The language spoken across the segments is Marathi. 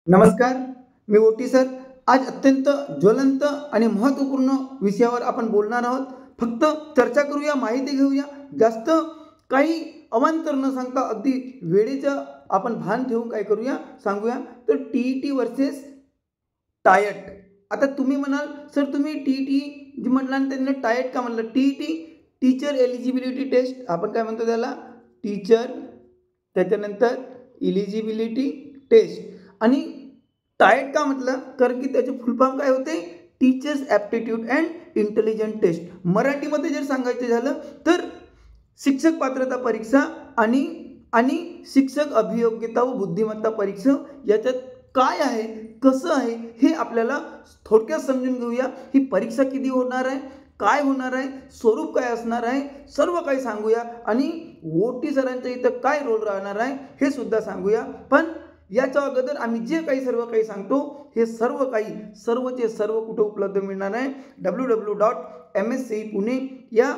नमस्कार, मी ओटी सर. आज अत्यंत ज्वलंत आणि महत्त्वपूर्ण विषयावर आपण बोलणार आहोत. फक्त चर्चा करूया, माहिती घेऊया. जास्त काही अवांतर न सांगता अगदी वेळेचं आपण भान ठेवून काय करूया सांगूया. तर टी वर्सेस टायट. आता तुम्ही म्हणाल सर तुम्ही टी जी म्हटलं आणि त्यांना टायट का म्हणलं? टीचर एलिजिबिलिटी टेस्ट आपण काय म्हणतो त्याला? टीचर, त्याच्यानंतर इलिजिबिलिटी टेस्ट. आणि टायट का म्हटलं? कारण की त्याचे फुल फॉर्म काय होते? Teachers aptitude and intelligent test. मराठीमध्ये जर सांगायचं झालं तर शिक्षक पात्रता परीक्षा आणि आणि शिक्षक अभियोग्यता व बुद्धिमत्ता परीक्षा याच्यात काय आहे, कसं आहे हे आपल्याला थोडक्यात समजून घेऊया. ही परीक्षा किती होणार आहे, काय होणार आहे, स्वरूप काय असणार आहे, सर्व काही सांगूया. आणि ओटी सरांच्या इथं काय रोल राहणार आहे हे सुद्धा सांगूया. पण याच्या अगोदर आम्ही जे काही सर्व काही सांगतो हे सर्वचे सर्व कुठं उपलब्ध मिळणार आहे? www.msci पुणे या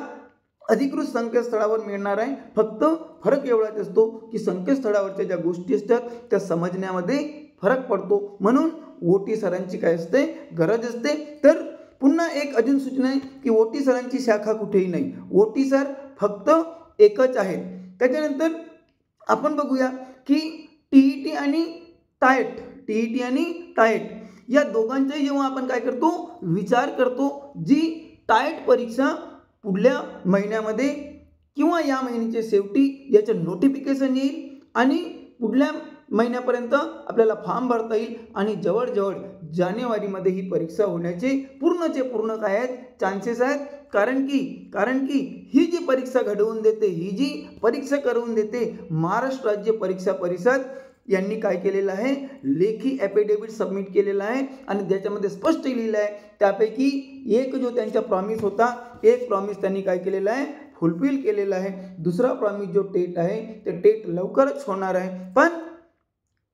अधिकृत संकेतस्थळावर मिळणार आहे. फक्त फरक एवढाच असतो की संकेतस्थळावरच्या ज्या गोष्टी असतात त्या समजण्यामध्ये फरक पडतो. म्हणून ओटी सरांची काय असते? गरज असते. तर पुन्हा एक अजून सूचना आहे की ओटी सरांची शाखा कुठेही नाही. ओटी सर फक्त एकच आहेत. त्याच्यानंतर आपण बघूया की टीईटी आणि टायट या दोघांचाही जेव्हा आपण काय करतो विचार करतो, जी टायट परीक्षा पुढल्या महिन्यामध्ये किंवा या महिन्याच्या शेवटी याचं नोटिफिकेशन येईल आणि पुढल्या महिन्यापर्यंत आपल्याला फॉर्म भरता येईल आणि जवळजवळ जानेवारीमध्ये ही परीक्षा होण्याचे पूर्ण काय आहेत? चान्सेस आहेत. कारण की ही जी परीक्षा घडवून देते, ही जी परीक्षा करवून देते महाराष्ट्र राज्य परीक्षा परिषद यांनी काय केलेलं आहे? लेखी ॲफिडेव्हिट सबमिट केलेला आहे आणि ज्याच्यामध्ये स्पष्ट लिहिलं आहे त्यापैकी एक जो त्यांचा प्रॉमिस होता, एक प्रॉमिस त्यांनी काय केलेला आहे? फुलफिल केलेला आहे. दुसरा प्रॉमिस जो टेट आहे ते टेट लवकरच होणार आहे. पण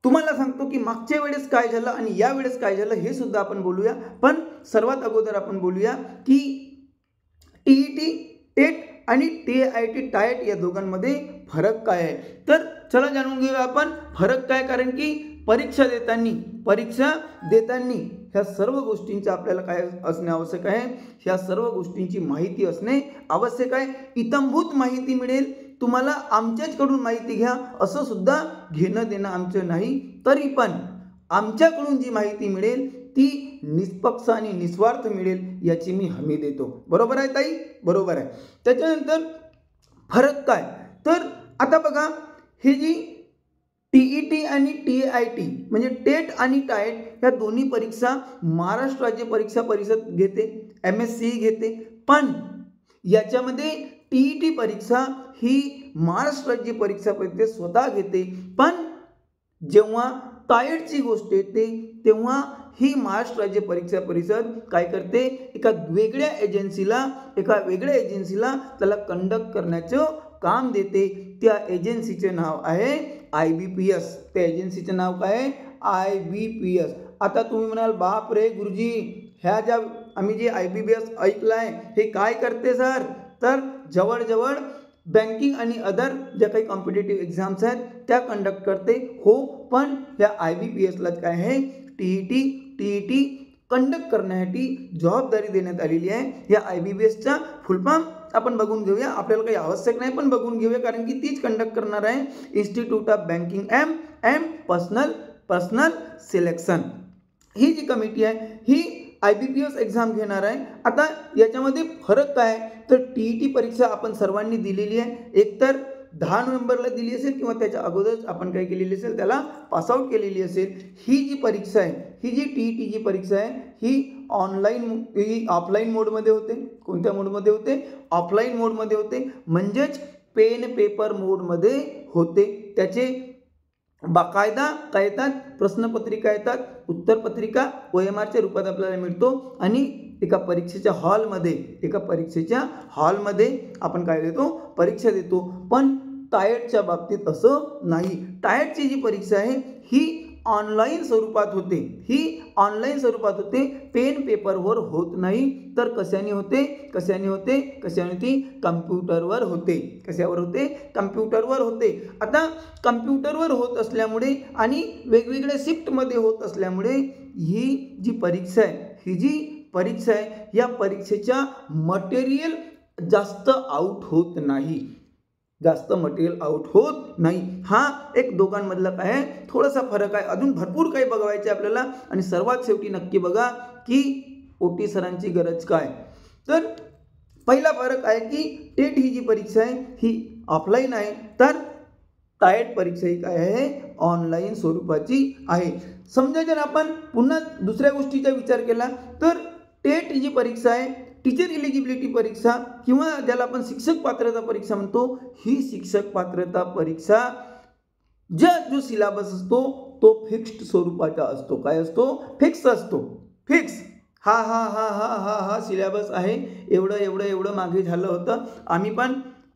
तुम्हाला सांगतो की मागच्या वेळेस काय झालं आणि या वेळेस काय झालं हे सुद्धा आपण बोलूया. पण सर्वात अगोदर आपण बोलूया की टीईटी, टेट आणि TIT टायट या दोघांमध्ये फरक काय आहे? तर चला जाणून घेऊया आपण फरक काय. कारण की परीक्षा देताना ह्या सर्व गोष्टींचं आपल्याला काय असणे आवश्यक आहे? ह्या सर्व गोष्टींची माहिती असणे आवश्यक आहे. इत्थंभूत माहिती मिळेल तुम्हाला, आमच्याचकडून माहिती घ्या असं सुद्धा घेणं देणं आमचं नाही. तरी पण आमच्याकडून जी माहिती मिळेल ती निष्पक्ष आणि निस्वार्थ मिळेल याची मी हमी देतो. बरोबर आहे ताई? बरोबर आहे. त्याच्यानंतर फरक काय? तर आता बघा, हे जी टीईटी आणि TIT म्हणजे टेट आणि टायट ह्या दोन्ही परीक्षा महाराष्ट्र राज्य परीक्षा परिषद घेते, MSCI घेते. पण याच्यामध्ये टीईटी परीक्षा ही महाराष्ट्र राज्य परीक्षा परिषद स्वतः घेते. पण जेव्हा टायटची गोष्ट येते तेव्हा ही महाराष्ट्र राज्य परीक्षा परिषद काय करते? एका वेगळ्या एजन्सीला त्याला कंडक्ट करण्याचं काम देते. त्या एजन्सीचे नाव आहे IBPS. त्या एजन्सीचं नाव काय आहे? IBPS. आता तुम्ही म्हणाल बाप रे गुरुजी, ह्या ज्या आम्ही जे IBPS ऐकलं आहे हे काय करते सर? तर जवळजवळ बँकिंग आणि अदर ज्या काही कॉम्पिटेटिव्ह एक्झाम्स आहेत त्या कंडक्ट करते. हो, पण ह्या IBPSला काय आहे? TET कंडक्ट करण्यासाठी जबाबदारी देण्यात आलेली आहे. या IBPSचा फुल फॉर्म आपण बघून घेऊया. आपल्याला काही आवश्यक नाही पण बघून घेऊया कारण की तीच कंडक्ट करणार आहे. इन्स्टिट्यूट ऑफ बँकिंग एम पर्सनल सिलेक्शन. ही जी कमिटी आहे ही IBPS एक्झाम घेणार आहे. आता याच्यामध्ये फरक काय? तर TET परीक्षा आपण सर्वांनी दिलेली आहे. एकतर 10 नोव्हेंबरला दिली असेल किंवा त्याच्या अगोदरच आपण काय केलेली असेल, त्याला पासआउट केलेली असेल. ही जी परीक्षा आहे, ही जी TET जी परीक्षा आहे ही ऑफलाईन मोडमध्ये होते. कोणत्या मोडमध्ये होते? ऑफलाईन मोडमध्ये होते. म्हणजेच पेन पेपर मोडमध्ये होते. त्याचे बाकायदा काय येतात? प्रश्नपत्रिका येतात, उत्तरपत्रिका OMRच्या रूपात आपल्याला मिळतो आणि एका परीक्षेच्या हॉलमध्ये आपण काय देतो? परीक्षा देतो. पण टायटच्या बाबतीत असं नाही. टायटची जी परीक्षा आहे ही ऑनलाईन स्वरूपात होते. ऑनलाईन स्वरूपात होते, पेन पेपरवर होत नाही, तर कशाने होते, कशाने होते, कशाने होती, कम्प्युटरवर होते. कशावर होते, कम्प्युटरवर होते. आता कम्प्युटरवर होत असल्यामुळे आणि वेगवेगळ्या शिफ्टमध्ये होत असल्यामुळे ही जी परीक्षा आहे, ही जी परीक्षा आहे, या परीक्षेच्या मटेरियल जास्त आउट होत नाही, जास्त मटेरियल आउट होत नाही. हा एक दोघांमधला काय आहे, थोडासा फरक आहे. अजून भरपूर काही बघायचे आपल्याला. आणि सर्वात शेवटी नक्की बघा की OT सरांची गरज काय. तर पहिला फरक आहे की टेट ही जी परीक्षा आहे ही ऑफलाईन आहे, तर टायट परीक्षा ही काय आहे, ऑनलाईन स्वरूपाची आहे. समजा जर आपण पुन्हा दुसऱ्या गोष्टीचा विचार केला तर टेट ही जी परीक्षा आहे, टीचर इलिजिबिलिटी परीक्षा किंवा ज्याला आपण शिक्षक पात्रता परीक्षा म्हणतो, ही शिक्षक पात्रता परीक्षा जो सिलेबस असतो तो फिक्स्ड स्वरूपाचा असतो. काय असतो, फिक्स असतो, फिक्स. हा हा हा हा हा हा सिलेबस आहे, एवढं एवढं एवढं मागे झालं होतं.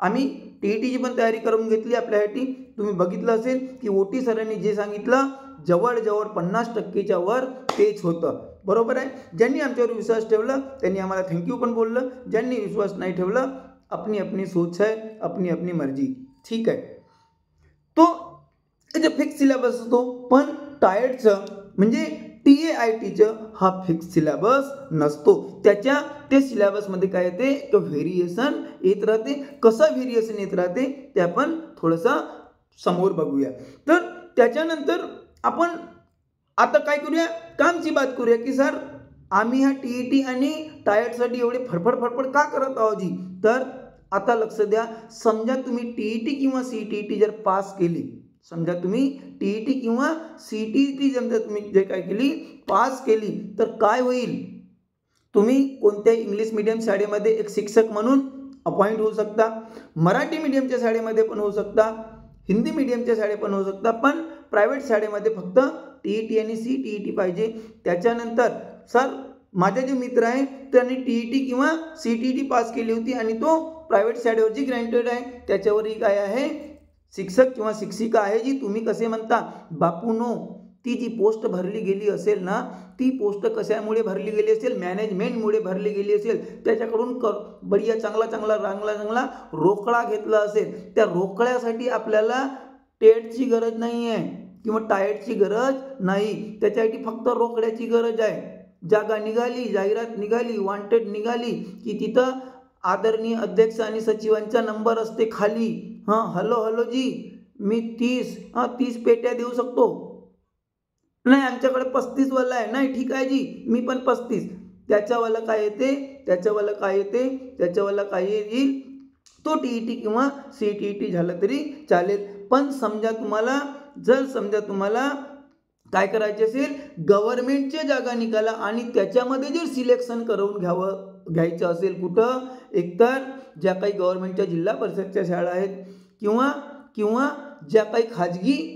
आम्ही TETची पण तयारी करून घेतली आपल्यासाठी. तुम्ही बघितलं असेल की OT सरांनी जे सांगितलं जवळजवळ 50%च्या वर तेच होतं. बरोबर आहे. ज्यांनी आमच्यावर विश्वास ठेवला त्यांनी आम्हाला थँक्यू पण बोललं, ज्यांनी विश्वास नाही ठेवला अपनी अपनी सोच है, अपनी अपनी मर्जी. ठीक आहे. तो जे फिक्स सिलेबस असतो, पण टायटचं म्हणजे TAITचं हा फिक्स सिलेबस नसतो. ते सिलेबसमध्ये काय येते, व्हेरिएशन येत राहते. कसं व्हेरिएशन येत राहते ते आपण थोडंसं समोर बघूया. तर त्याच्यानंतर आपण आता काय करूया, कामची बात करूया की सर आम्ही ह्या TET आणि टायटसाठी एवढे फडफड का करत आहोत जी. तर आता लक्ष द्या, समजा तुम्ही TET किंवा CTET जर पास केली, समजा तुम्ही TET किंवा CTET समजा तुम्ही जे काय केली पास केली, तर काय होईल, तुम्ही कोणत्या इंग्लिश मीडियम शाळेमध्ये एक शिक्षक म्हणून अपॉइंट होऊ शकता, मराठी मीडियमच्या शाळेमध्ये पण होऊ शकता, हिंदी मीडियमच्या शाळेत पण होऊ शकता, पण प्रायव्हेट शाळेमध्ये फक्त TET आणि CTET पाहिजे. त्याच्यानंतर सर माझे जे मित्र आहे त्यांनी TET किंवा CTET पास केली होती आणि तो प्रायव्हेट शाळेवरची ग्रँटेड आहे, त्याच्यावरही काय आहे, शिक्षक किंवा शिक्षिका आहे जी तुम्ही कसे म्हणता बापूनो, ती जी पोस्ट भरली गेली असेल ना, ती पोस्ट कशामुळे भरली गेली असेल, मॅनेजमेंटमुळे भरली गेली असेल. त्याच्याकडून बढिया चांगला रोकडा घेतला असेल. त्या रोकड्यासाठी आपल्याला टेटची गरज नाही आहे किंवा टायटची गरज नाही, त्याच्यासाठी फक्त रोकड्याची गरज आहे. जागा निघाली, जाहिरात निघाली, वॉन्टेड निघाली की तिथं आदरणीय अध्यक्ष आणि सचिवांचा नंबर असते खाली. हॅलो जी, मी 30 पेट्या देऊ शकतो. नाही आमच्याकडे 35 वाला आहे. नाही ठीक आहे जी, मी पण 35. त्याच्यावाला काय येते, त्याच्यावाला काय येईल, तो TET किंवा CTET झालं तरी चालेल. पण समजा तुम्हाला काय करायचे असेल, गव्हर्नमेंटच्या जागा निघाला आणि त्याच्यामध्ये जर सिलेक्शन करून घ्यायचं असेल कुठं, एकतर ज्या काही गव्हर्नमेंटच्या जिल्हा परिषदच्या शाळा आहेत किंवा ज्या काही खाजगी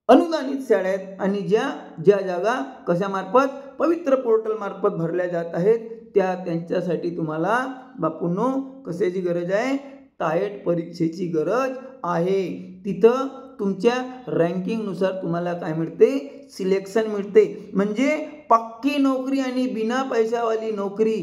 अनुदानित शाळा आहेत आणि ज्या जागा कशामार्फत, पवित्र पोर्टल मार्फत भरल्या जात आहेत, त्यांच्यासाठी तुम्हाला बापूंनो कशाची गरज आहे, टायट परीक्षेची गरज आहे. तिथं तुमच्या रँकिंगनुसार तुम्हाला काय मिळते, सिलेक्शन मिळते. म्हणजे पक्की नोकरी आणि बिना पैशावाली नोकरी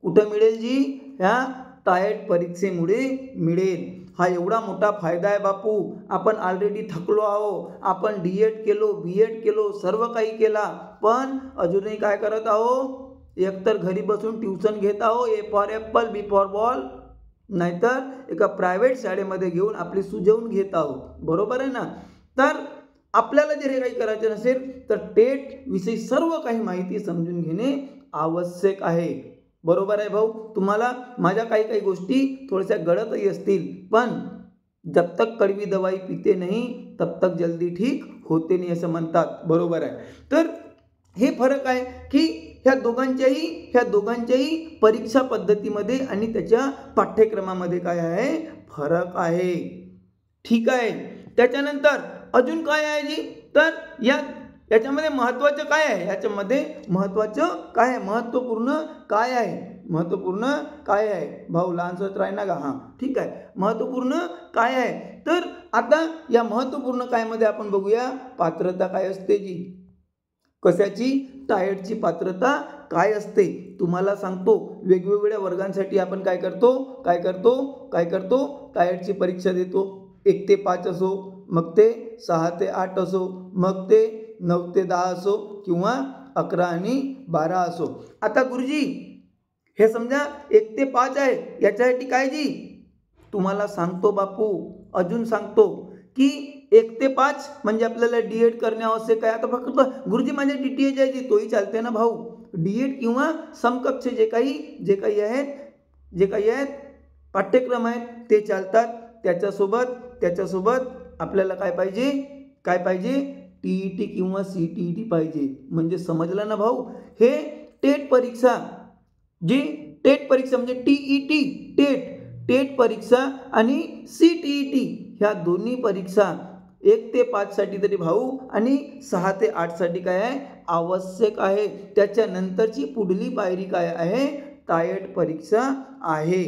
कुठं मिळेल जी, ह्या टायट परीक्षेमुळे मिळेल. हा एवढा मोठा फायदा आहे बापू. आपण ऑलरेडी थकलो आहो, आपण DED केलो, BEd केलो, सर्व काही केला, पण अजूनही काय करत आहो, एकतर घरी बसून ट्युशन घेत आहो, A for Apple, B for ball, नाहीतर एका प्रायव्हेट शाळेमध्ये घेऊन आपली सुजवून घेत आहोत. बरोबर आहे ना. तर आपल्याला जर हे काही करायचं नसेल तर टेट विषयी सर्व काही माहिती समजून घेणे आवश्यक आहे. बरोबर आहे भाऊ. तुम्हाला माझ्या काही गोष्टी थोड्याशा गळतही असतील, पण जब तक कड़वी दवाई पीते नहीं तब तक जल्दी ठीक होते नहीं असं म्हणतात. बरोबर आहे. तर हे फरक आहे की ह्या दोघांच्याही परीक्षा पद्धतीमध्ये आणि त्याच्या पाठ्यक्रमामध्ये काय आहे, फरक आहे. ठीक आहे. त्याच्यानंतर अजून काय आहे जी, तर याच्यामध्ये महत्त्वाचं काय आहे, महत्त्वपूर्ण काय आहे भाऊ, लहानसोच राही ना का. ठीक आहे. महत्त्वपूर्ण काय आहे, तर आता या महत्त्वपूर्ण काय मध्ये आपण बघूया, पात्रता काय असते जी. कशाची? टायटची पात्रता काय असते तुम्हाला सांगतो. वेगवेगळ्या वर्गांसाठी आपण काय करतो टायटची परीक्षा देतो. 1 ते 5 असो, मग ते 6 ते 8 असो, मग ते 9 ते 10 असो, किंवा 11 आणि 12 असो. आता गुरुजी हे समजा 1 ते 5 आहे, याच्यासाठी काय जी तुम्हाला सांगतो बापू, अजून सांगतो की 1 ते 5 म्हणजे आपल्याला डीएड करणे आवश्यक आहे. आता फक्त गुरुजी माझ्या डीटीएच आहे जी, तोही चालते ना भाऊ. डीएड किंवा समकक्ष जे काही आहेत पाठ्यक्रम आहेत ते चालतात. त्याच्यासोबत आपल्याला काय पाहिजे टीईटी किंवा सीटीईटी पाहिजे. म्हणजे समजलं ना भाऊ. हे टेट परीक्षा म्हणजे टेट परीक्षा आणि सीटीईटी ह्या दोन्ही परीक्षा 1 ते 5 साठी तरी भाऊ आणि 6 ते 8 साठी काय आहे? आवश्यक आहे. त्याच्यानंतरची पुढली पायरी काय आहे? टायट परीक्षा आहे.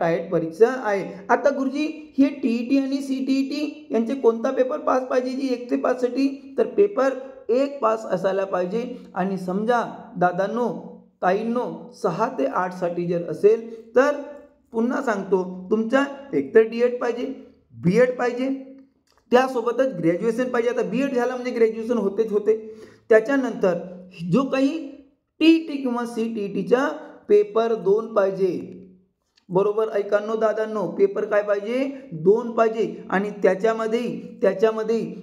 टायट परीक्षा आहे. आता गुरुजी हे टीईटी आणि सीटीईटी यांचे कोणता पेपर पास पाहिजे जी 1 ते 5 साठी? तर पेपर 1 पास असायला पाहिजे. आणि समजा दादांनो ताईंनो 6 ते 8 साठी जर असेल तर पुन्हा सांगतो तुमचा एकतर डीएड पाहिजे, बीएड पाहिजे, त्यासोबतच ग्रॅज्युएशन पाहिजे. आता बीएड झाला म्हणजे ग्रॅज्युएशन होते. त्याच्यानंतर जो काही टीईटी किंवा सीटीईटीचा पेपर 2 पाहिजे. बरोबर ऐकांनो दादांनो, पेपर काय पाहिजे? 2 पाहिजे. आणि त्याच्यामध्ये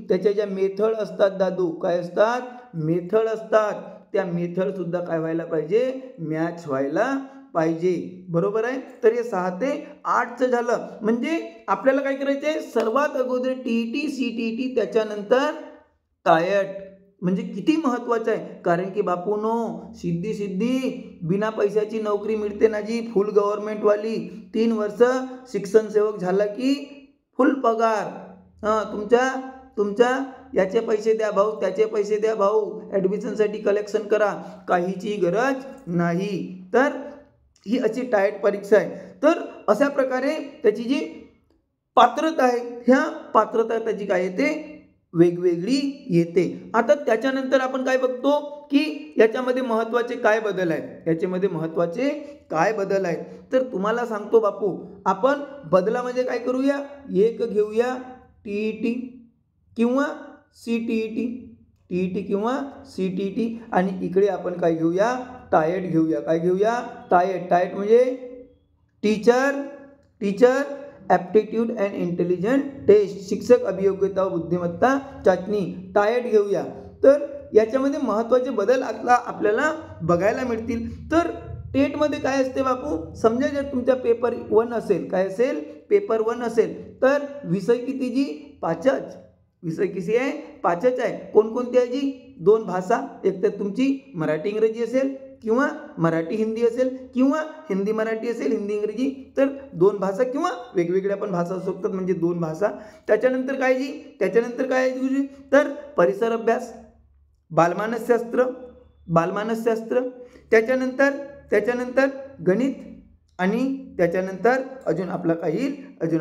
त्याच्या ज्या मेथड असतात दादू, काय असतात? मेथड असतात. त्या मेथड सुद्धा काय व्हायला पाहिजे? मॅच व्हायला पाहिजे. बरोबर आहे. तर हे 6 ते 8चं झालं. म्हणजे आपल्याला काय करायचंय? सर्वात अगोदर टीईटी सीटीईटी, त्याच्यानंतर टायट. म्हणजे किती महत्वाचं आहे. कारण की बापूनो सिद्धी बिना पैशाची नोकरी मिळते ना जी, फुल गव्हर्नमेंट वाली. 3 वर्ष शिक्षण सेवक झाला की फुल पगार. तुमच्या याचे पैसे द्या भाऊ, त्याचे पैसे द्या भाऊ, ॲडमिशनसाठी कलेक्शन करा, काहीची गरज नाही. तर ही अशी टायट परीक्षा आहे. तर अशा प्रकारे त्याची जी पात्रता आहे, ह्या पात्रता त्याची काय येते? वेगवेगळी येते. आता त्याच्यानंतर आपण काय बघतो की याच्यामध्ये महत्त्वाचे काय बदल आहेत. तर तुम्हाला सांगतो बापू, आपण बदलामध्ये काय करूया? एक घेऊया टीईटी किंवा सीटीईटी, आणि इकडे आपण काय घेऊया? टायट घेऊया. काय घेऊया? टायट म्हणजे teacher aptitude and intelligent test, शिक्षक अभियोग्यता व बुद्धिमत्ता चाचणी, टायट घेऊया. तर याच्यामध्ये महत्त्वाचे बदल आपल्याला बघायला मिळतील. तर टेटमध्ये काय असते बापू? समजा जर तुमचा पेपर 1 असेल, काय असेल? पेपर 1 असेल तर विषय किती जी? 5च. विषय किती आहे? 5च आहे. कोणकोणती आहे जी? 2 भाषा. एक तर तुमची मराठी इंग्रजी असेल, किंवा मराठी हिंदी असेल, किंवा हिंदी मराठी असेल, हिंदी इंग्रजी. तर 2 भाषा किंवा वेगवेगळ्या पण भाषा असू शकतात, म्हणजे 2 भाषा. त्याच्यानंतर काय जी? तर परिसर अभ्यास, बालमानसशास्त्र, त्याच्यानंतर गणित, आणि त्याच्यानंतर अजून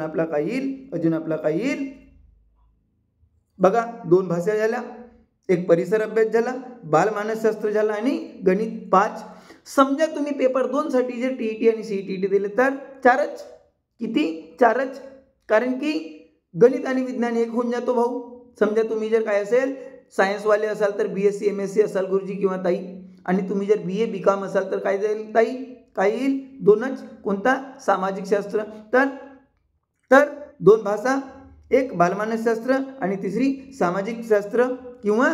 आपला काही बघा 2 भाषा झाल्या, एक परिसर अभ्यास झाला, बालमानसशास्त्र झाला, आणि गणित 5. समजा तुम्ही पेपर 2 साठी जर टीईटी आणि सीटीईटी दिले तर 4च. किती? 4च. कारण की गणित आणि विज्ञान एक होऊन जातो भाऊ. समजा तुम्ही जर काय असेल सायन्सवाले असाल तर बीएससी एमएससी असाल गुरुजी किंवा ताई, आणि तुम्ही जर बीए बीकॉम असाल तर काय जाईल ताई? काय येईल? 2च. कोणता? सामाजिक शास्त्र. तर 2 भाषा, एक बालमानसशास्त्र आणि तिसरी सामाजिक शास्त्र किंवा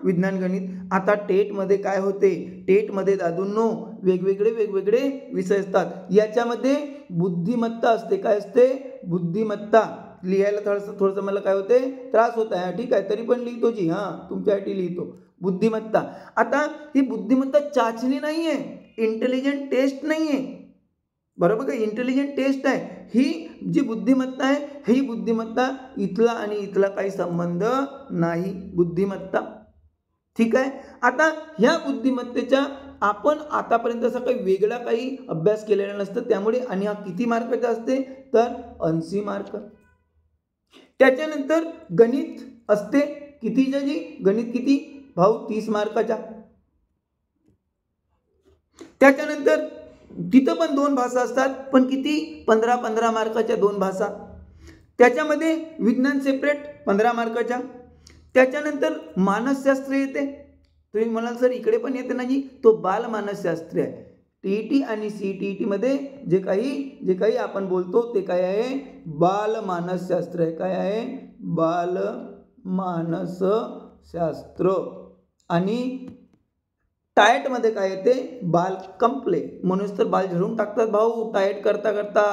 विज्ञान गणित. आता टेटमध्ये काय होते? टेटमध्ये दादूंनो वेगवेगळे विषय असतात. याच्यामध्ये बुद्धिमत्ता असते. काय असते? बुद्धिमत्ता. लिहायला थोडंसं मला काय होते? त्रास होत आहे. ठीक आहे, तरी पण लिहितो जी, तुमच्यासाठी लिहितो. बुद्धिमत्ता. आता ही बुद्धिमत्ता चाचणी नाही आहे, इंटेलिजंट टेस्ट नाही आहे. बरोबर का? इंटेलिजंट टेस्ट आहे. ही जी बुद्धिमत्ता आहे, ही बुद्धिमत्ता इथला आणि इथला काही संबंध नाही. बुद्धिमत्ता. ठीक आहे. आता ह्या बुद्धिमत्तेच्या आपण आतापर्यंत असा काही वेगळा काही अभ्यास केलेला नसतं, त्यामुळे, आणि हा किती मार्काचा असते? तर 80 मार्क. त्याच्यानंतर गणित असते. किती जी? गणित किती? भाऊ 30 मार्काच्या. त्याच्यानंतर तिथं पण 2 भाषा असतात, पण किती 15-15 मार्काच्या 2 भाषा. त्याच्यामध्ये विज्ञान सेपरेट 15 मार्काच्या. त्याच्यानंतर मानसशास्त्र येते. तुम्ही म्हणाल सर इकडे पण येते ना जी, तो बाल मानसशास्त्र आहे. टीईटी आणि सीटीईटी मध्ये जे काही आपण बोलतो ते काय आहे, बाल मानसशास्त्र आहे. काय आहे, बाल मानसशास्त्र. आणि टायट मध्ये काय येते, बाल कंप्ले. म्हणूनच तर बाल झरून टाकतात भाऊ, टायट करता करता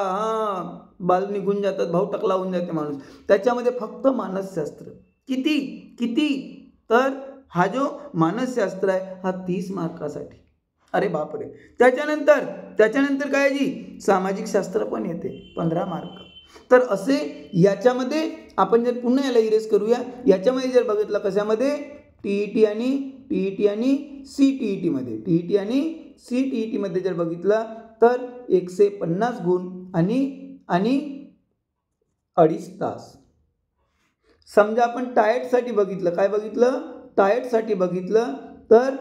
बाल निघून जातात भाऊ, टकला होऊन जाते माणूस. त्याच्यामध्ये फक्त मानसशास्त्र किती तर हा जो मानसशास्त्र आहे हा 30 मार्कासाठी. अरे बापरे. त्याच्यानंतर काय जी सामाजिक शास्त्र पण येते 15 मार्क. तर असे याच्यामध्ये आपण जर पुन्हा याला इरेज करूया, याच्यामध्ये जर बघितलं कशामध्ये, टीईटी आणि सीटीईटी मध्ये, टीईटी आणि सीटीईटी मध्ये जर बघितलं तर 150 गुण आणि 2.5 तास. समजा आपण टायटसाठी बघितलं, काय बघितलं, टायटसाठी बघितलं तर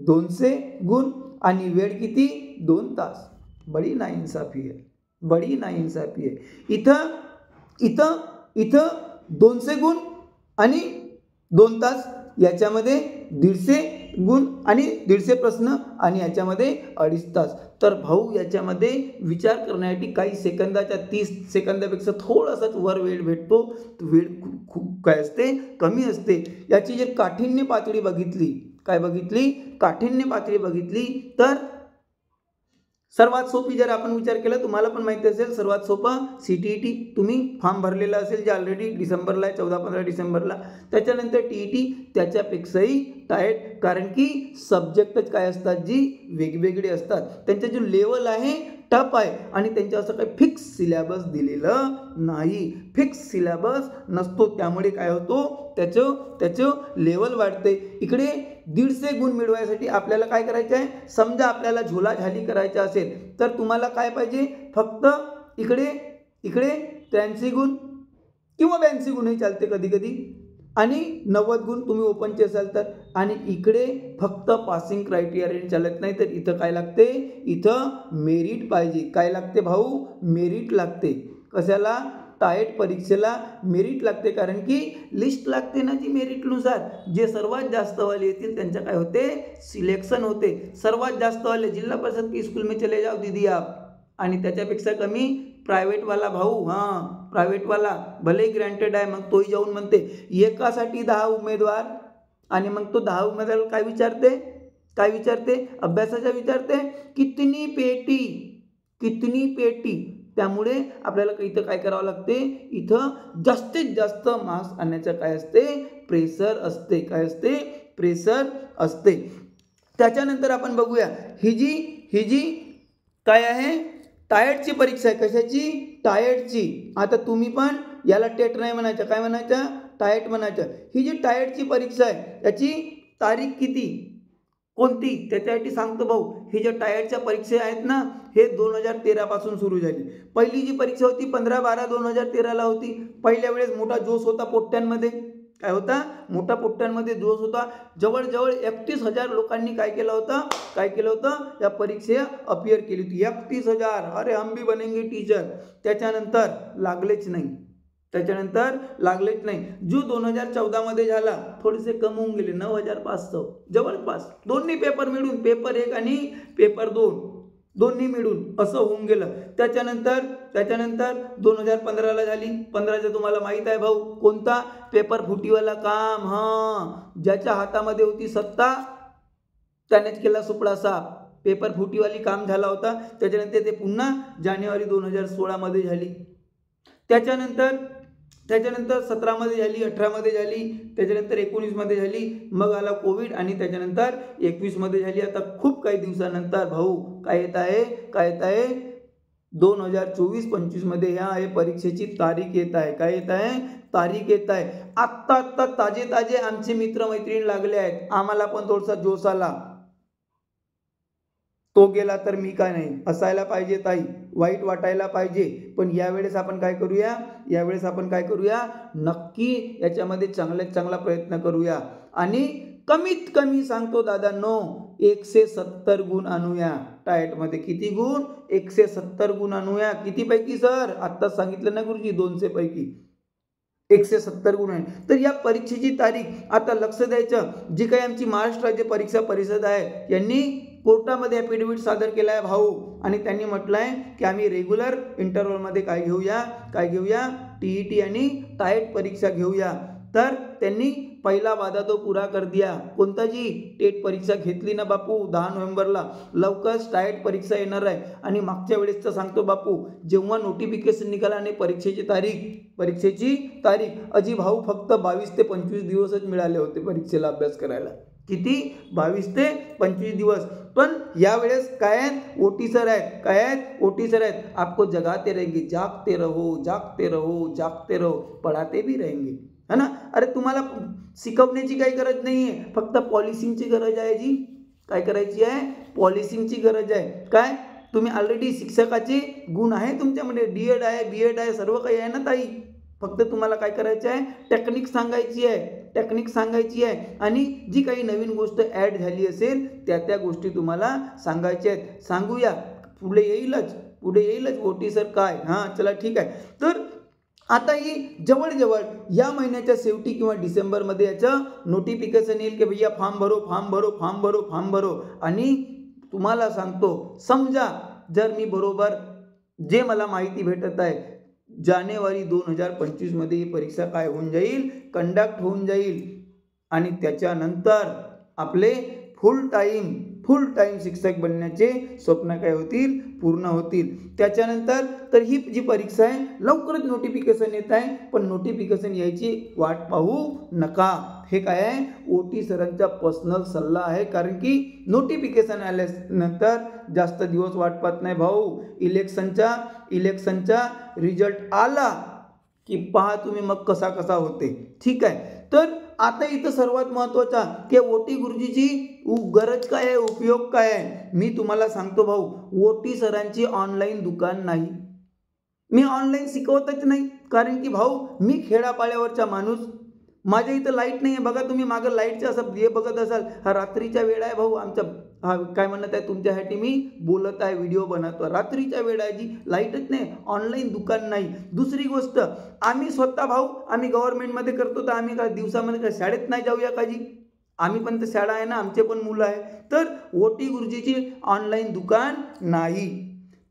200 गुण आणि वेळ किती, 2 तास. बडी नाइंसाफी आहे. इथं 200 गुण आणि 2 तास, याच्यामध्ये 150 गुण आणि 150 प्रश्न आणि याच्यामध्ये 2.5 तास. तर भाऊ याच्यामध्ये विचार करण्यासाठी काही सेकंदाच्या 30 सेकंदापेक्षा थोडासाच वर वेळ भेटतो. वेळ खूप काय असते, कमी असते. याची जर काठिण्य पातळी बघितली, काय बघितली, काठिण्य पातळी बघितली तर सर्वात सोपी जर आपण विचार केला, तुम्हाला पण माहिती असेल सर्वात सोपं सीटीईटी. तुम्ही फॉर्म भरलेला असेल जे ऑलरेडी डिसेंबरला आहे, 14-15 डिसेंबरला. त्याच्यानंतर टीईटी त्याच्यापेक्षाही टायट, कारण की सब्जेक्टच काय असतात जी वेगवेगळे असतात. त्यांचं जे लेवल आहे टफ आहे आणि त्यांच्या असं काही फिक्स सिलेबस दिलेलं नाही, फिक्स सिलेबस नसतो. त्यामुळे काय होतो, त्याचं लेवल वाढते. इकडे 150 गुण मिळवायसाठी आपल्याला काय करायचं आहे, समजा आपल्याला झोलाझाली करायचं असेल तर तुम्हाला काय पाहिजे, फक्त इकडे 83 गुण किंवा 82 गुणही चालते कधी कधी, आणि 90 गुण तुम्ही ओपनचे असाल तर. आणि इकडे फक्त पासिंग क्रायटेरिया चालत नाही, तर इथं काय लागते, इथं मेरिट पाहिजे. काय लागते भाऊ, मेरिट लागते. कशाला, टायट परीक्षेला मेरिट लागते, कारण की लिस्ट लागते ना जी मेरिटनुसार. जे सर्वात जास्त वाले येतील त्यांच्या काय होते, सिलेक्शन होते. सर्वात जास्त वाले जिल्हा परिषद की स्कूल में चले जाओ दीदी आप, आणि त्याच्यापेक्षा कमी प्रायव्हेटवाला भाऊ, प्रायव्हेटवाला भले ग्रँटेड आहे, मग तोही जाऊन म्हणते एकासाठी 10 उमेदवार, आणि मग तो 10 उमेदवार काय विचारते, अभ्यासाच्या विचारते कितनी पेटी. त्यामुळे आपल्याला इथं काय करावं लागते, इथं जास्तीत जास्त मार्क्स आणण्याचं काय असते, प्रेशर असते. काय असते, प्रेशर असते. त्याच्यानंतर आपण बघूया ही जी काय आहे, टायटची परीक्षा आहे. कशाची, टायटची. आता तुम्ही पण याला टेट नाही म्हणायचं, काय म्हणायचं, टायट म्हणायचं. ही जी टायटची परीक्षा आहे याची तारीख किती, कोणती, त्याच्यासाठी सांगतो भाऊ. ही ज्या टायटच्या परीक्षा आहेत ना, हे 2013 पासून सुरू झाली. पहिली जी परीक्षा होती 15/12/2013 होती. पहिल्या वेळेस मोठा जोश होता पोट्ट्यांमध्ये. काय होता, मोठा पोट्ट्यांमध्ये जोश होता. जवळजवळ 31,000 लोकांनी काय केलं होतं, या परीक्षेला अपियर केली होती. 31,000. अरे हम भी बनेंगे टीचर. त्याच्यानंतर लागलेच नाही. जो 2014 मध्ये झाला थोडेसे कम होऊन गेले, 9,500 जवळपास. दोन्ही पेपर मिळून, पेपर 1 आणि पेपर 2 दोन्ही मिळून असं होऊन गेलं. त्याच्यानंतर 2015ला झाली. 15चं तुम्हाला माहित आहे भाऊ, कोणता, पेपर फुटीवाला काम. ज्याच्या हातामध्ये होती सत्ता त्यानेच केला सुपडा साफ. पेपर फुटीवाली काम झाला होता. त्याच्यानंतर ते पुन्हा जानेवारी 2016 मध्ये झाली. त्याच्यानंतर 17 मध्ये झाली, 18 मध्ये झाली, त्याच्यानंतर 19 मध्ये झाली, मग आला कोविड, आणि त्याच्यानंतर 21 मध्ये झाली. आता खूप काही दिवसानंतर भाऊ काय येत आहे 2024-25 मध्ये ह्या परीक्षेची तारीख येत आहे. काय येत आहे, तारीख येत आहे. आत्ता ताजे आमचे मित्र मैत्रिणी लागले आहेत. आम्हाला पण थोडासा जोश आला. तो गेला तर मी काय नाही, असायला पाहिजे ताई, वाईट वाटायला पाहिजे. पण यावेळेस आपण काय करूया, नक्की याच्यामध्ये चांगल्यात चांगला प्रयत्न करूया. आणि कमीत कमी सांगतो दादांनो 170 गुण आणूया. टायटमध्ये किती गुण? 170 गुण आणूया. किती पैकी सर? आत्ता सांगितलं ना गुरुजी, 200 पैकी 170 गुण आहे. तर या परीक्षेची तारीख आता लक्ष द्यायचं. जी काही आमची महाराष्ट्र राज्य परीक्षा परिषद आहे यांनी कोर्टामध्ये ॲफिडेव्हिट सादर केला आहे भाऊ, आणि त्यांनी म्हटलं आहे की आम्ही रेग्युलर इंटरव्हलमध्ये काय घेऊया TET आणि टायट परीक्षा घेऊया. तर त्यांनी पहिला वादा तो पुरा कर दिया. कोणता जी? टेट परीक्षा घेतली ना बापू 10 नोव्हेंबरला. लवकरच टायट परीक्षा येणार आहे. आणि मागच्या वेळेसचं सांगतो बापू, जेव्हा नोटिफिकेशन निघाला आणि परीक्षेची तारीख अजी भाऊ फक्त 22 ते 25 दिवसच मिळाले होते परीक्षेला अभ्यास करायला. किती? 22 ते 25 दिवस. पण यावेळेस काय आहेत? OT सर आहेत. काय आहेत? OT सर आहेत. आपको जगाते रहेंगे, जागते रहो, पढ़ाते भी रहेंगे, है ना. अरे तुम्हाला शिकवण्याची काही गरज नाही आहे, फक्त पॉलिसिंगची गरज आहे जी. काय करायची आहे? पॉलिसिंगची गरज आहे. काय? तुम्ही ऑलरेडी शिक्षकाचे गुण आहे तुमच्यामध्ये, DED आहे, BEd आहे, सर्व काही आहे ना ताई. फक्त तुम्हाला काय करायचं आहे? टेक्निक सांगायची आहे आणि जी काही नवीन गोष्ट ॲड झाली असेल त्या गोष्टी तुम्हाला सांगायच्या आहेत. सांगूया, पुढे येईलच OT सर काय. हां चला ठीक आहे. तर आता ही जवळ या महिन्याच्या शेवटी किंवा डिसेंबरमध्ये याचं नोटिफिकेशन येईल की भैया फॉर्म भरो. आणि तुम्हाला सांगतो, समजा जर मी बरोबर जे मला माहिती भेटत आहे, जानेवारी 2025 मध्ये ही परीक्षा काय होऊन जाईल? कंडक्ट होऊन जाईल. आणि त्याच्यानंतर आपले फुल टाइम शिक्षक बनण्याचे स्वप्न काय होतील? पूर्ण होतील. त्याच्यानंतर तर ही जी परीक्षा आहे लवकरच नोटिफिकेशन येत आहे, पण नोटिफिकेशन यायची वाट पाहू नका. हे काय आहे? OT सरांचा पर्सनल सल्ला आहे. कारण की नोटिफिकेशन आल्यानंतर जास्त दिवस वाट पाहत नाही भाऊ. इलेक्शनचा रिझल्ट आला की पहा तुम्ही मग कसा होते. ठीक आहे. तर आता इथं सर्वात महत्त्वाचा की OT गुरुजीची गरज काय आहे, उपयोग काय आहे? मी तुम्हाला सांगतो भाऊ, OT सरांची ऑनलाईन दुकान नाही. मी ऑनलाईन शिकवतच नाही. कारण की भाऊ मी खेड्यापाड्यावरचा माणूस, माझ्या इथं लाईट नाही आहे. बघा तुम्ही मागं लाईटचं असं हे बघत असाल, हा रात्रीच्या वेळ आहे भाऊ. आमच्या काय म्हणत आहे, तुमच्यासाठी मी बोलत आहे, व्हिडिओ बनवतो. रात्रीच्या वेळ आहे जी, लाईटच नाही, ऑनलाईन दुकान नाही. दुसरी गोष्ट, आम्ही स्वतः भाऊ आम्ही गव्हर्नमेंटमध्ये करतो, तर आम्ही काय दिवसामध्ये काय शाळेत नाही जाऊया का जी? आम्ही पण तर शाळा आहे ना, आमचे पण मुलं आहे. तर OT गुरुजीची ऑनलाईन दुकान नाही.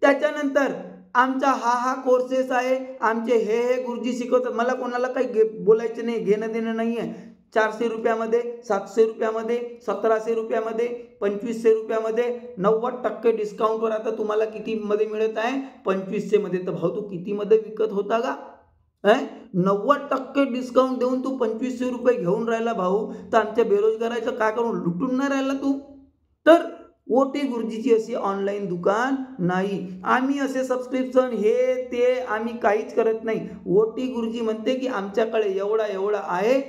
त्याच्यानंतर आमचा हा कोर्सेस आहे, आमचे हे गुरुजी शिकवतात. मला कोणाला काही बोलायचं नाही, घेणं देणं नाही आहे. 400 रुपयामध्ये, 700 रुपयामध्ये, 1700 रुपयामध्ये, 2500 रुपयामध्ये 90% डिस्काउंटवर आता तुम्हाला कितीमध्ये मिळत आहे? 2500 मध्ये. तर भाऊ तू कितीमध्ये विकत होता का? 90% डिस्काउंट देऊन तू 2500 रुपये घेऊन राहिला भाऊ. तर आमच्या बेरोजगाराचं काय करून लुटून नाही राहिला तू? तर OT गुरुजीची अशी ऑनलाईन दुकान नाही. आम्ही असे सबस्क्रिप्शन हे ते आम्ही काहीच करत नाही. OT गुरुजी म्हणते की आमच्याकडे एवढा आहे,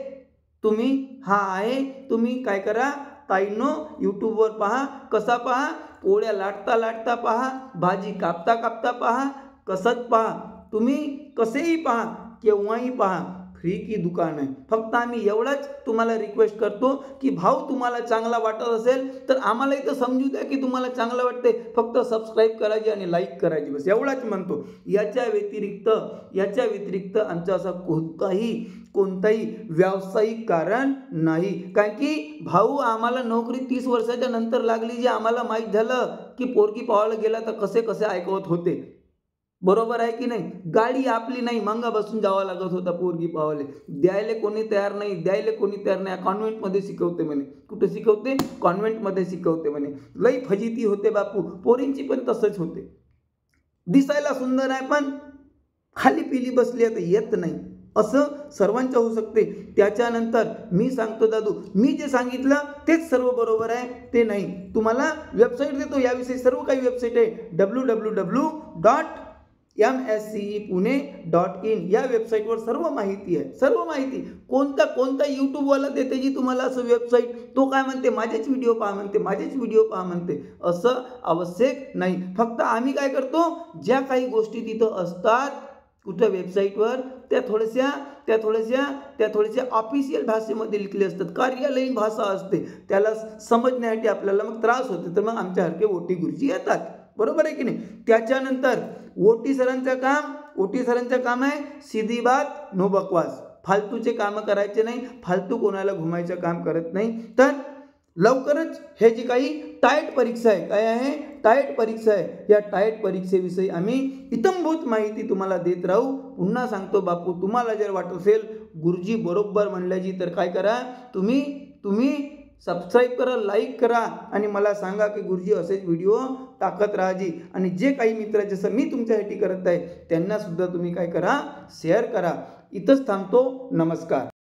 तुम्ही काय करा ताईंनो, यूट्यूबवर पहा. कसा पहा? पोळ्या लाटता पहा, भाजी कापता पहा, कसत पहा. तुम्ही कसेही पहा, केव्हाही पहा, फ्री की दुकान आहे. फक्त आम्ही एवढाच तुम्हाला रिक्वेस्ट करतो की भाऊ तुम्हाला चांगला वाटत असेल तर आम्हाला इथं समजू द्या की तुम्हाला चांगलं वाटते. फक्त सबस्क्राईब करायची आणि लाईक करायची, बस एवढाच म्हणतो. याच्या व्यतिरिक्त आमचा असा कोणताही व्यावसायिक कारण नाही. कारण की भाऊ आम्हाला नोकरी 30 वर्षाच्या नंतर लागली, जे आम्हाला माहीत झालं की पोरगी पाहायला गेला तर कसे ऐकवत होते. बरोबर आहे की नाही? गाडी आपली नाही, मंगा बसून जावं लागत होता पोरगी पाहायला. द्यायला कोणी तयार नाही. कॉन्व्हेंटमध्ये शिकवते म्हणे. कुठे शिकवते? कॉन्व्हेंटमध्ये शिकवते म्हणे. लई फजिती होते बापू. पोरींची पण तसंच होते. दिसायला सुंदर आहे पण खाली पिली बसली आहे तर येत नाही. असं सर्वांचं होऊ शकते. त्याच्यानंतर मी सांगतो दादू, मी जे सांगितलं तेच सर्व बरोबर आहे ते नाही. तुम्हाला वेबसाईट देतो, याविषयी सर्व काही वेबसाईट आहे. www.mscepune.in या वेबसाईटवर सर्व माहिती आहे. सर्व माहिती कोणता यूट्यूबवाला देते जी तुम्हाला असं वेबसाईट, तो काय म्हणते माझेच व्हिडिओ पहा म्हणते. असं आवश्यक नाही. फक्त आम्ही काय करतो, ज्या काही गोष्टी तिथं असतात कुठल्या वेबसाईटवर त्या थोड्याशा ऑफिशियल भाषेमध्ये लिखले असतात, कार्यालयीन भाषा असते, त्याला समजण्यासाठी आपल्याला मग त्रास होते, तर मग आमच्यासारखे ओटी गुरुजी येतात, बरोबर आहे की नाही. त्याच्यानंतर ओटी सरांचं काम आहे सीधी बात नो बकवास, फालतूचे कामं करायचे नाही, फालतू कोणाला घुमायचं काम करत नाही. तर लवकरच हे जी काही टाएट परीक्षा आहे, काय आहे टाएट परीक्षा आहे, या टाएट परीक्षेविषयी आम्ही इत्थंभूत माहिती तुम्हाला देत राहू. पुन्हा सांगतो बापू, तुम्हाला जर वाटत असेल गुरुजी बरोबर म्हणल्याची, तर काय करा, तुम्ही सबस्क्राईब करा, लाईक करा आणि मला सांगा की गुरुजी असेच व्हिडिओ टाकत राहाजी. आणि जे काही मित्र जसं मी तुमच्यासाठी करत आहे त्यांना सुद्धा तुम्ही काय करा, शेअर करा. इथंच थांबतो. नमस्कार.